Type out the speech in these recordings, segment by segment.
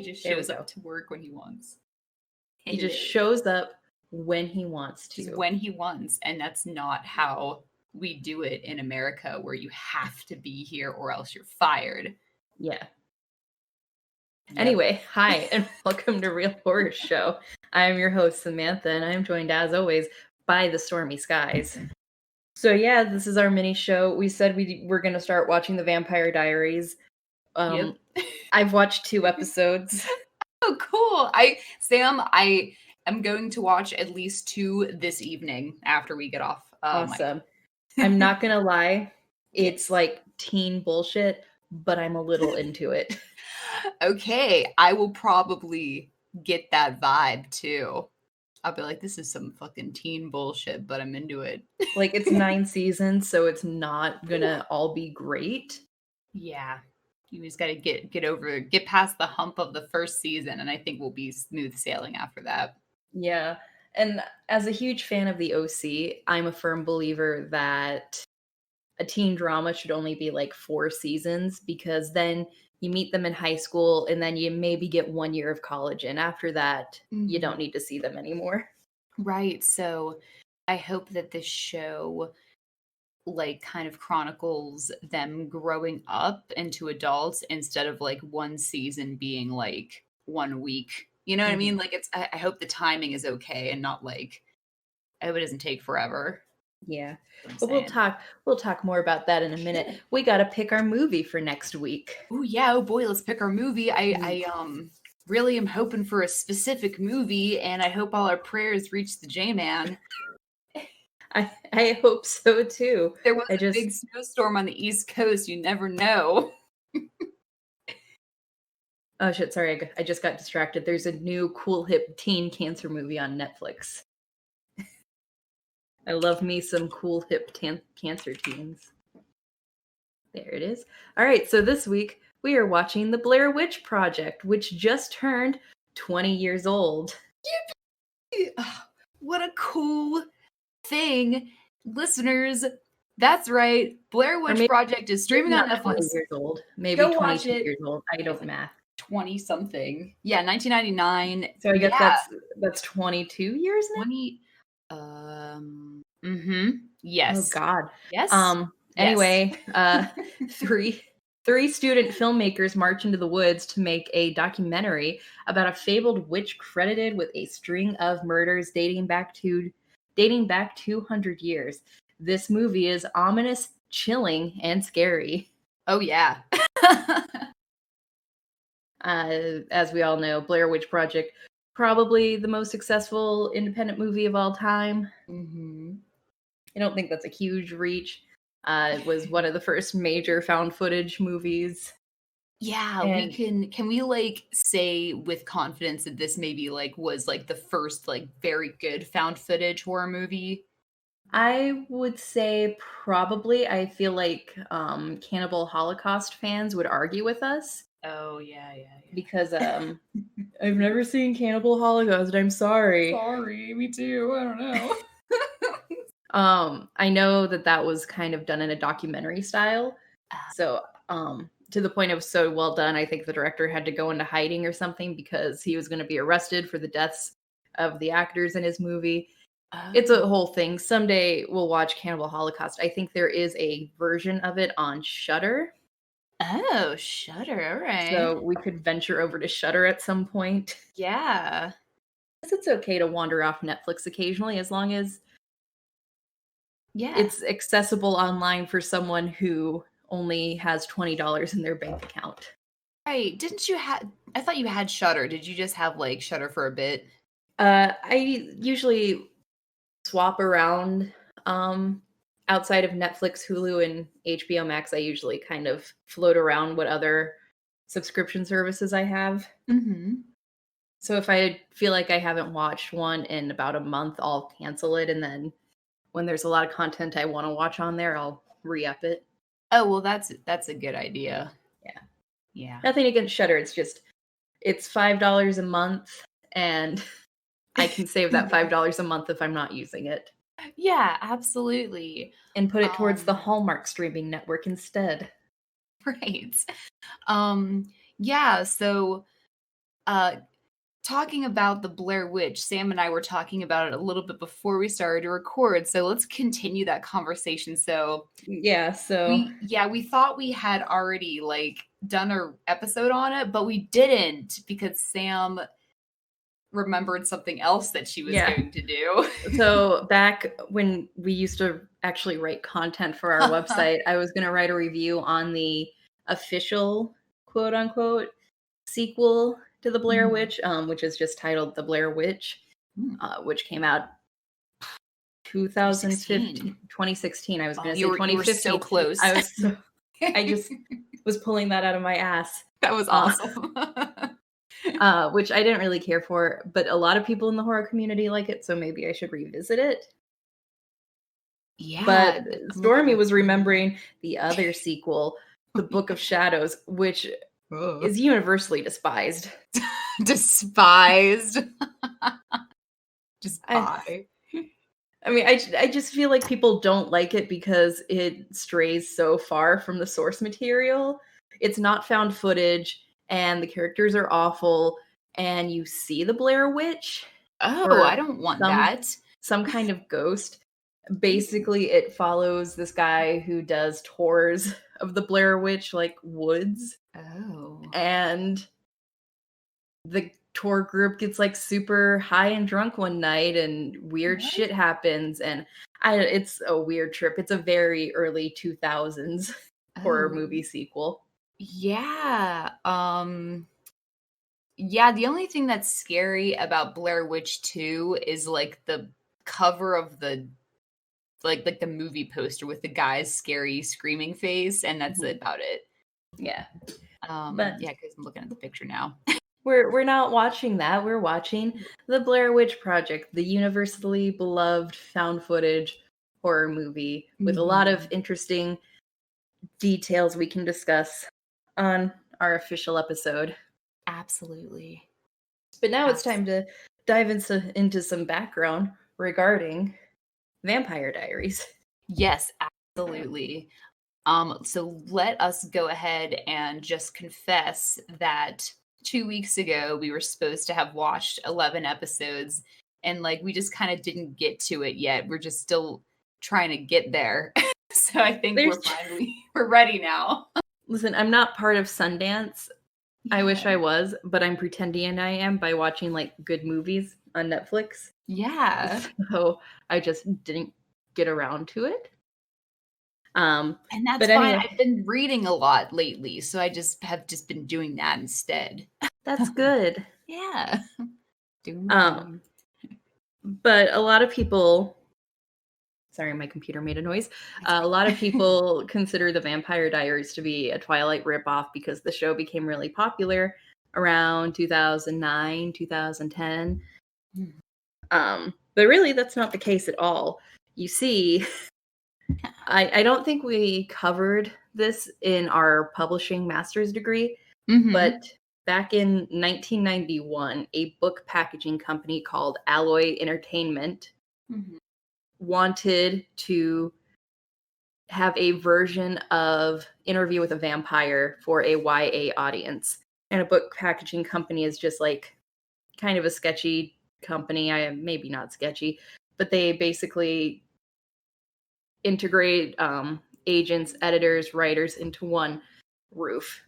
He just There we shows go. up to work when he wants. He just shows up when he wants to. Just when he wants, and that's not how we do it in America, where you have to be here or else you're fired. Yeah. Yep. Anyway, hi, and welcome to Real Horror Show. I'm your host, Samantha, and I'm joined, as always, by the Stormy Skies. So yeah, this is our mini show. We said we were going to start watching the Vampire Diaries. Yep. I've watched 2 episodes. Oh, cool. I am going to watch at least 2 this evening after we get off. Awesome. I'm not going to lie. It's like teen bullshit, but I'm a little into it. Okay, I will probably get that vibe too. I'll be like, this is some fucking teen bullshit, but I'm into it. Like, it's 9 seasons, so it's not gonna all be great. Yeah. You just gotta get past the hump of the first season, and I think we'll be smooth sailing after that. Yeah. And as a huge fan of the OC, I'm a firm believer that a teen drama should only be like 4 seasons, because then you meet them in high school and then you maybe get 1 year of college, and after that, you don't need to see them anymore. Right. So I hope that this show like kind of chronicles them growing up into adults instead of like one season being like 1 week. You know what I mean? Like I hope the timing is okay and not like I hope it doesn't take forever. Yeah. But we'll talk more about that in a minute. We got to pick our movie for next week. Oh yeah, oh boy, let's pick our movie. I really am hoping for a specific movie, and I hope all our prayers reach the J-Man. I hope so too. There was a big snowstorm on the East Coast. You never know. Oh shit, sorry, I just got distracted. There's a new cool hip teen cancer movie on Netflix. I love me some cool hip cancer teens. There it is. All right, so this week we are watching The Blair Witch Project, which just turned 20 years old. What a cool thing. Listeners, that's right. Blair Witch Project is streaming on Netflix. 20 years old. Maybe 22 years old. I don't math. 20 something. Yeah, 1999. So I guess that's 22 years now? 20 yes. Oh god. Yes. Anyway, three student filmmakers march into the woods to make a documentary about a fabled witch credited with a string of murders dating back 200 years. This movie is ominous, chilling, and scary. Oh yeah. As we all know, Blair Witch Project, probably the most successful independent movie of all time. I don't think that's a huge reach. It was one of the first major found footage movies. Yeah, we can we like say with confidence that this maybe like was like the first like very good found footage horror movie? I would say probably. I feel like Cannibal Holocaust fans would argue with us. Oh yeah. Because I've never seen Cannibal Holocaust. I'm sorry. Sorry, me too. I don't know. I know that was kind of done in a documentary style. So, to the point it was so well done, I think the director had to go into hiding or something because he was going to be arrested for the deaths of the actors in his movie. It's a whole thing. Someday we'll watch Cannibal Holocaust. I think there is a version of it on Shudder. Oh, Shudder. All right. So we could venture over to Shudder at some point. Yeah. It's okay to wander off Netflix occasionally as long as it's accessible online for someone who only has $20 in their bank account. Right. Didn't you I thought you had Shudder. Did you just have like Shudder for a bit? I usually swap around outside of Netflix, Hulu, and HBO Max. I usually kind of float around what other subscription services I have. So if I feel like I haven't watched one in about a month, I'll cancel it, and then when there's a lot of content I want to watch on there, I'll re-up it. Oh, well, that's a good idea. Yeah. Nothing against Shudder. It's $5 a month, and I can save that $5 a month if I'm not using it. Yeah, absolutely. And put it towards the Hallmark streaming network instead. Right. Yeah, so talking about the Blair Witch, Sam and I were talking about it a little bit before we started to record, so let's continue that conversation. So Yeah, so we thought we had already like done a episode on it, but we didn't because Sam remembered something else that she was going to do. So back when we used to actually write content for our website, I was going to write a review on the official quote unquote sequel to the Blair Witch, which is just titled The Blair Witch, which came out 2016. I was going to say 2015. You were so close. I just was pulling that out of my ass. That was awesome. Which I didn't really care for, but a lot of people in the horror community like it, so maybe I should revisit it. Yeah. But Stormy was remembering the other sequel, The Book of Shadows, which is universally despised. Despised. Just I mean, I just feel like people don't like it because it strays so far from the source material. It's not found footage, and the characters are awful, and you see the Blair Witch. Oh, I don't want that. Some kind of ghost. Basically, it follows this guy who does tours of the Blair Witch, like woods. Oh. And the tour group gets like super high and drunk one night, and weird shit happens, and it's a weird trip. It's a very early 2000s horror movie sequel. Yeah. Yeah, the only thing that's scary about Blair Witch 2 is like the cover of the like the movie poster with the guy's scary screaming face, and that's about it. Yeah. But yeah, because I'm looking at the picture now. We're not watching that. We're watching the Blair Witch Project, the universally beloved found footage horror movie with a lot of interesting details we can discuss on our official episode. Absolutely. But now it's time to dive into some background regarding Vampire Diaries. Yes, absolutely. So let us go ahead and just confess that 2 weeks ago we were supposed to have watched 11 episodes, and like we just kind of didn't get to it yet. We're just still trying to get there. So I think we're ready now. Listen, I'm not part of Sundance. Yeah. I wish I was, but I'm pretending I am by watching like good movies on Netflix. Yeah. So I just didn't get around to it. And that's fine. Anyway, I've been reading a lot lately, so I have been doing that instead. That's good. Yeah. But a lot of people, sorry, my computer made a noise. A lot of people consider the Vampire Diaries to be a Twilight ripoff because the show became really popular around 2009, 2010. But really, that's not the case at all. You see, I don't think we covered this in our publishing master's degree, but back in 1991, a book packaging company called Alloy Entertainment wanted to have a version of Interview with a Vampire for a YA audience. And a book packaging company is just like kind of a sketchy company. Maybe not sketchy, but they basically integrate agents, editors, writers into one roof.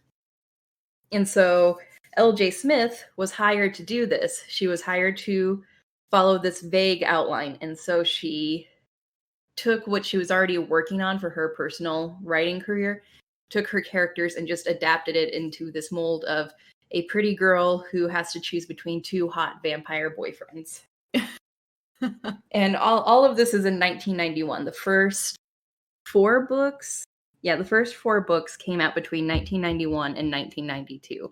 And so L.J. Smith was hired to do this. She was hired to follow this vague outline. And so she took what she was already working on for her personal writing career, took her characters and just adapted it into this mold of a pretty girl who has to choose between two hot vampire boyfriends. And all of this is in 1991. The first 4 books, the first 4 books came out between 1991 and 1992.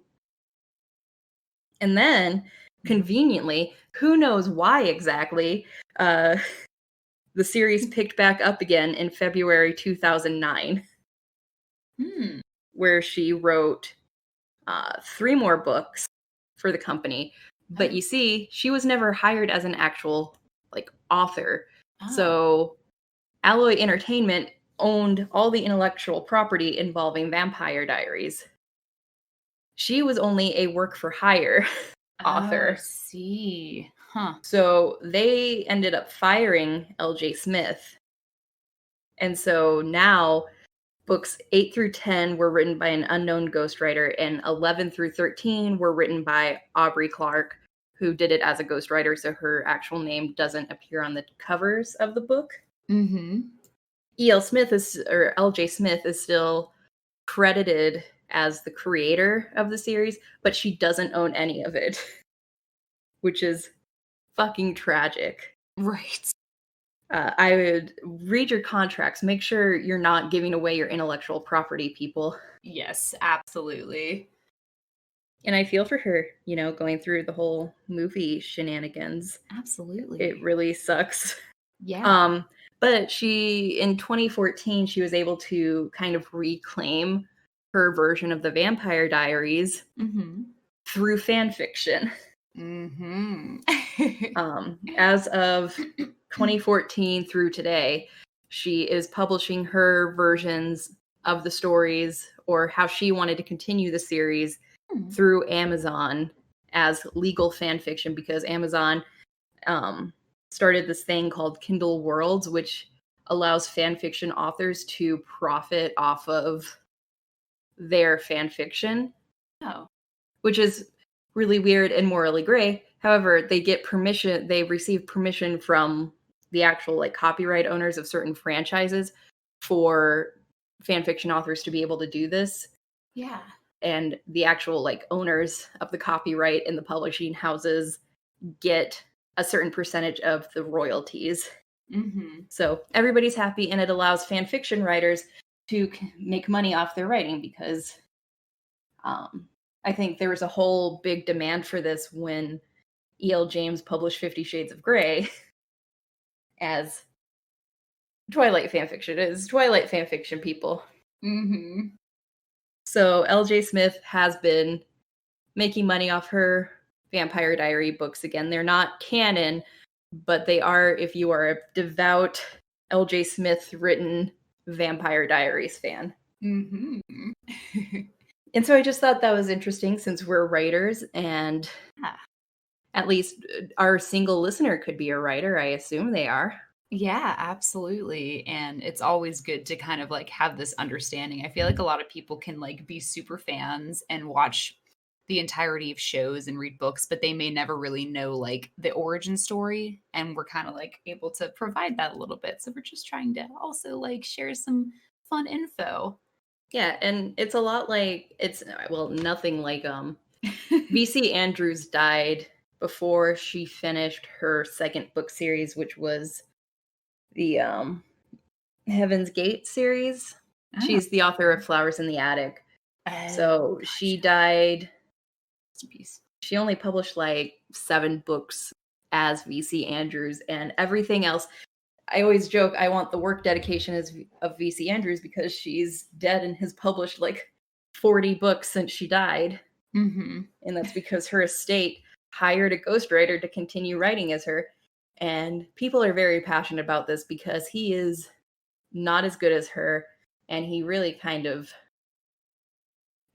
And then, conveniently, who knows why exactly, the series picked back up again in February 2009, where she wrote 3 more books for the company. But you see, she was never hired as an actual author. So Alloy Entertainment owned all the intellectual property involving Vampire Diaries. She was only a work for hire author. See. Huh. So they ended up firing L.J. Smith. And so now books 8 through 10 were written by an unknown ghostwriter, and 11 through 13 were written by Aubrey Clark, who did it as a ghostwriter, so her actual name doesn't appear on the covers of the book. Mm-hmm. L.J. Smith is still credited as the creator of the series, but she doesn't own any of it, which is fucking tragic. Right. I would read your contracts. Make sure you're not giving away your intellectual property, people. Yes, absolutely. And I feel for her, going through the whole movie shenanigans. Absolutely. It really sucks. Yeah. But in 2014, she was able to kind of reclaim her version of the Vampire Diaries through fan fiction. As of 2014 through today, she is publishing her versions of the stories, or how she wanted to continue the series, through Amazon as legal fan fiction, because Amazon started this thing called Kindle Worlds, which allows fan fiction authors to profit off of their fan fiction. Oh. Which is really weird and morally gray. However, they receive permission from the actual copyright owners of certain franchises for fan fiction authors to be able to do this. Yeah. And the actual owners of the copyright and the publishing houses get a certain percentage of the royalties. So everybody's happy, and it allows fan fiction writers to make money off their writing, because I think there was a whole big demand for this when E.L. James published 50 Shades of Grey as Twilight fanfiction. It is Twilight fanfiction, people. So L.J. Smith has been making money off her Vampire Diary books again. They're not canon, but they are if you are a devout L.J. Smith written Vampire Diaries fan. And so I just thought that was interesting, since we're writers, and at least our single listener could be a writer. I assume they are. Yeah, absolutely. And it's always good to kind of have this understanding. I feel like a lot of people can be super fans and watch the entirety of shows and read books, but they may never really know the origin story. And we're kind of able to provide that a little bit. So we're just trying to also share some fun info. Yeah, and it's a lot nothing like V.C. Andrews died before she finished her second book series, which was the Heaven's Gate series. Oh. She's the author of Flowers in the Attic. So gotcha. She died. She only published 7 books as V.C. Andrews, and everything else. I always joke I want the work dedication of V.C. Andrews, because she's dead and has published 40 books since she died. And that's because her estate hired a ghostwriter to continue writing as her. And people are very passionate about this, because he is not as good as her, and he really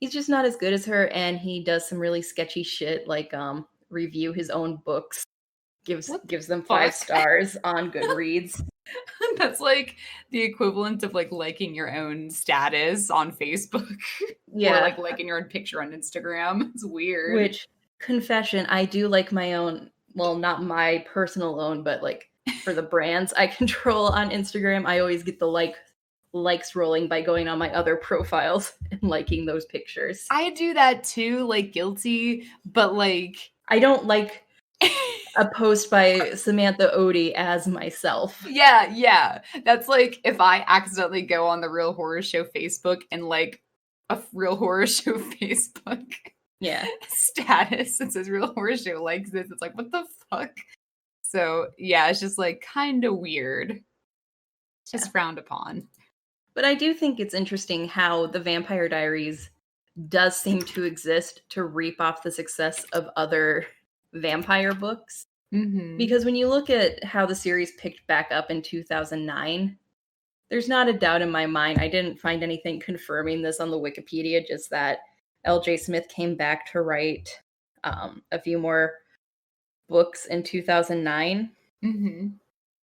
he's just not as good as her, and he does some really sketchy shit, review his own books. Gives them 5 stars on Goodreads. That's the equivalent of liking your own status on Facebook. Yeah. Or liking your own picture on Instagram. It's weird. Which, confession, I do like my own, well, not my personal own, but for the brands I control on Instagram, I always get the likes rolling by going on my other profiles and liking those pictures. I do that too, guilty, but I don't like a post by Samantha Odie as myself. Yeah. That's if I accidentally go on the Real Horror Show Facebook and a Real Horror Show Facebook status that says Real Horror Show likes this. It's what the fuck? So yeah, it's just kind of weird. It's just frowned upon. But I do think it's interesting how the Vampire Diaries does seem to exist to reap off the success of other vampire books. Because when you look at how the series picked back up in 2009, there's not a doubt in my mind. I didn't find anything confirming this on the Wikipedia, just that L.J. Smith came back to write a few more books in 2009. Mm-hmm.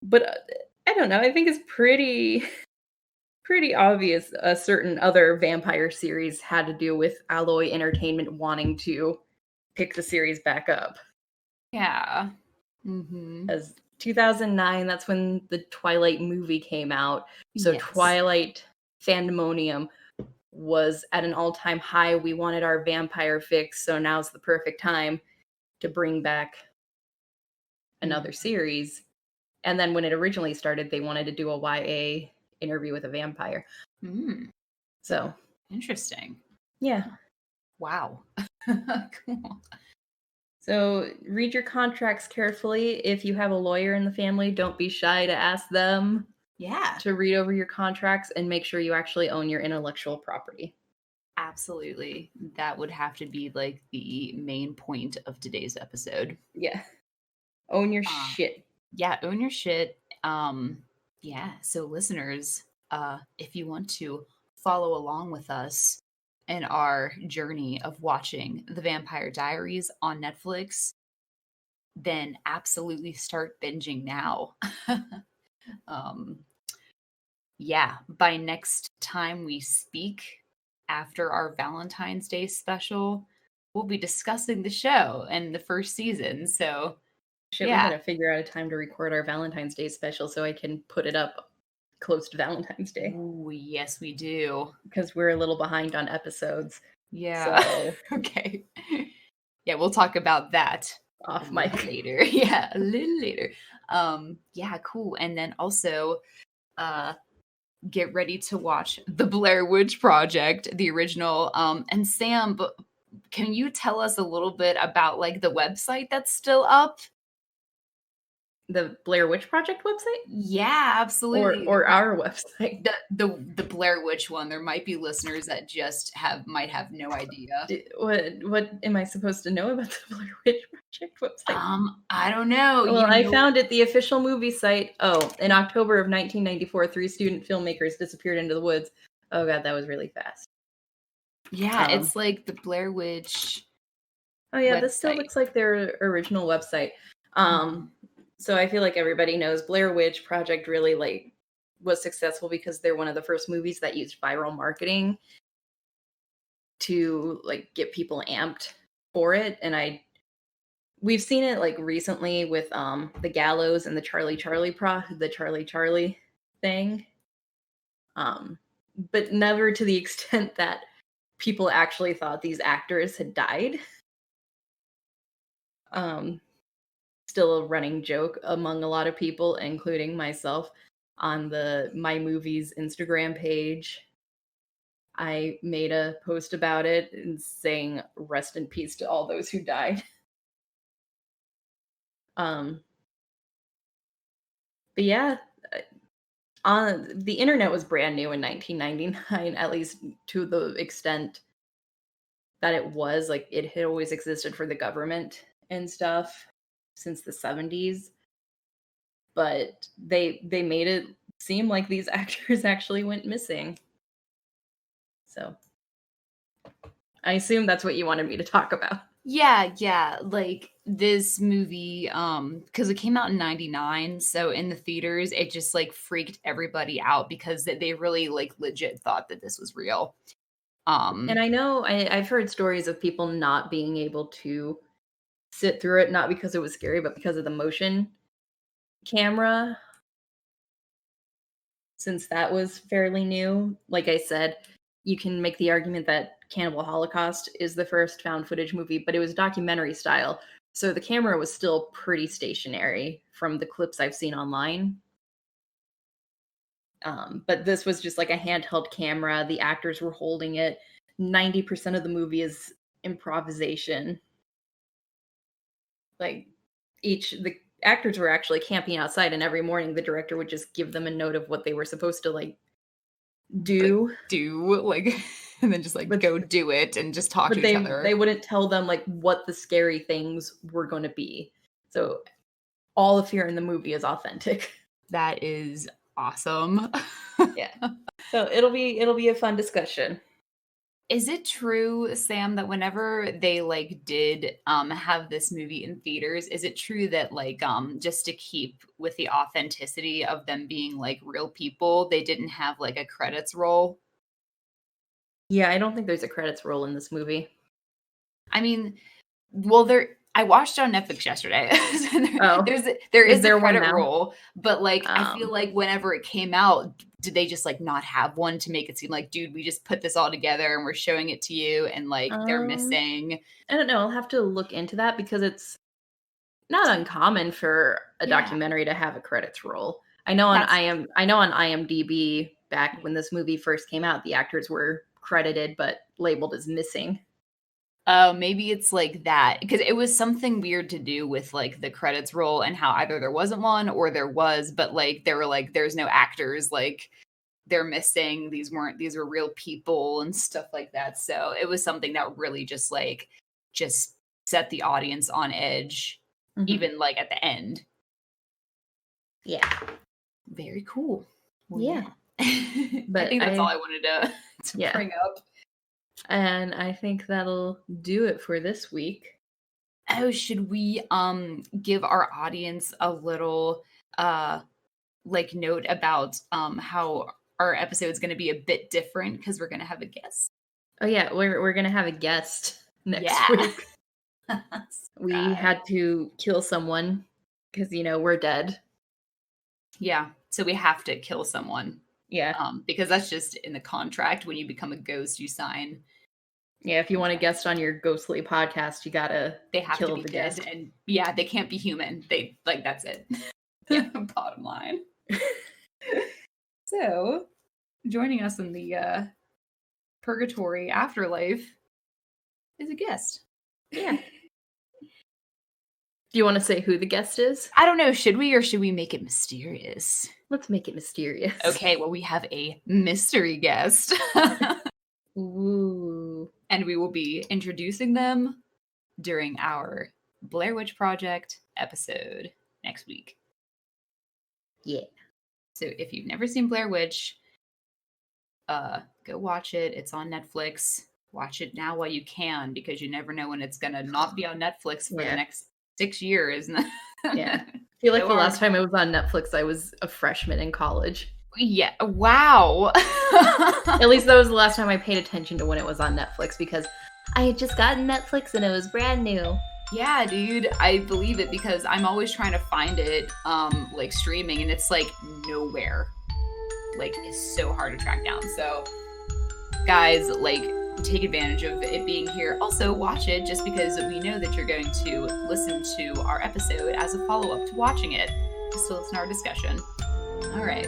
But I don't know. I think it's pretty obvious a certain other vampire series had to do with Alloy Entertainment wanting to pick the series back up. Yeah. Mm-hmm. As 2009, that's when the Twilight movie came out. So Yes. Twilight fandemonium was at an all-time high. We wanted our vampire fix, so now's the perfect time to bring back another series. And then when it originally started, they wanted to do a YA interview with a vampire. Mm. So Interesting. yeah. Wow. Cool. So read your contracts carefully. If you have a lawyer in the family, don't be shy to ask them Yeah. to read over your contracts and make sure you actually own your intellectual property. Absolutely. That would have to be like the main point of today's episode. Yeah. Own your shit. Yeah, own your shit. Yeah, so listeners, if you want to follow along with us in our journey of watching The Vampire Diaries on Netflix, then absolutely start binging now. um yeah, by next time we speak after our Valentine's Day special, we'll be discussing the show and the first season. So, Shit, we yeah. gotta figure out a time to record our Valentine's Day special so I can put it up close to Valentine's Day. Ooh, yes, we do. Because we're a little behind on episodes. Yeah. So Okay. Yeah, we'll talk about that off a mic little later. Yeah, a little later. Yeah, cool. And then also get ready to watch The Blair Witch Project, the original. And Sam, can you tell us a little bit about like the website that's still up? The Blair Witch Project website? Yeah, absolutely. Or our website. The Blair Witch one. There might be listeners that just might have no idea. What am I supposed to know about the Blair Witch Project website? I don't know. Well, I found it, the official movie site. Oh, in October of 1994, 3 student filmmakers disappeared into the woods. Oh god, that was really fast. Yeah, it's like the Blair Witch. Oh yeah, website. This still looks like their original website. So I feel like everybody knows Blair Witch Project really like was successful because they're one of the first movies that used viral marketing to like get people amped for it. And we've seen it like recently with the Gallows and the Charlie Charlie thing. But never to the extent that people actually thought these actors had died. Still a running joke among a lot of people, including myself, on the My Movies Instagram page. I made a post about it and saying rest in peace to all those who died. But yeah, the internet was brand new in 1999, at least to the extent that it was. Like, it had always existed for the government and stuff since the 70s. But they made it seem like these actors actually went missing. So I assume that's what you wanted me to talk about. Yeah, like this movie, because it came out in 99, so in the theaters, it just like freaked everybody out because they really like legit thought that this was real. And I know I've heard stories of people not being able to sit through it, not because it was scary, but because of the motion camera. Since that was fairly new, like I said, you can make the argument that Cannibal Holocaust is the first found footage movie, but it was documentary style. So the camera was still pretty stationary from the clips I've seen online. But this was just like a handheld camera. The actors were holding it. 90% of the movie is improvisation. Like the actors were actually camping outside, and every morning the director would just give them a note of what they were supposed to like do, and then just like go do it and just talk to each other. They wouldn't tell them like what the scary things were going to be. So all the fear in the movie is authentic. That is awesome. Yeah. So it'll be a fun discussion. Is it true, Sam, that whenever they like did have this movie in theaters, is it true that like just to keep with the authenticity of them being like real people, they didn't have like a credits roll? Yeah, I don't think there's a credits roll in this movie. I mean, well, I watched it on Netflix yesterday. Oh. There Is is there a one credit now? roll, but like I feel like whenever it came out, did they just like not have one to make it seem like, dude, we just put this all together and we're showing it to you, and like they're missing. I don't know. I'll have to look into that because it's not uncommon for a Yeah. documentary to have a credits roll. I know on IMDb back when this movie first came out, the actors were credited but labeled as missing. Oh, maybe it's like that, because it was something weird to do with like the credits roll and how either there wasn't one or there was, but like they were like, there's no actors, like they're missing. These were real people and stuff like that. So it was something that really just set the audience on edge, even like at the end. Yeah. Very cool. Well, yeah. But I think that's all I wanted to bring up. And I think that'll do it for this week. Oh, should we give our audience a little like note about how our episode is going to be a bit different because we're going to have a guest? Oh yeah, we're going to have a guest next week. We had to kill someone because we're dead. Yeah, so we have to kill someone. Yeah. Because that's just in the contract. When you become a ghost, you sign. Yeah, if you want a guest on your ghostly podcast, they have kill to be the dead, guest. And yeah, they can't be human. They like that's it. Bottom line. So, joining us in the purgatory afterlife is a guest. Yeah. Do you want to say who the guest is? I don't know. Should we, or should we make it mysterious? Let's make it mysterious. Okay, well, we have a mystery guest. Ooh. And we will be introducing them during our Blair Witch Project episode next week. Yeah. So if you've never seen Blair Witch, go watch it. It's on Netflix. Watch it now while you can, because you never know when it's going to not be on Netflix for the next 6 years. Yeah. I feel like the last time it was on Netflix, I was a freshman in college. Yeah. Wow. At least that was the last time I paid attention to when it was on Netflix, because I had just gotten Netflix and it was brand new. Yeah, dude, I believe it, because I'm always trying to find it like streaming, and it's like nowhere. Like, it's so hard to track down. So guys, like, take advantage of it being here. Also, watch it just because we know that you're going to listen to our episode as a follow-up to watching it, just to listen to our discussion. All right.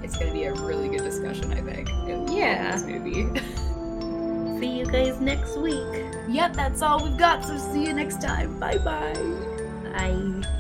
It's going to be a really good discussion, I think. Yeah. This movie. See you guys next week. Yep, that's all we've got. So see you next time. Bye-bye. Bye.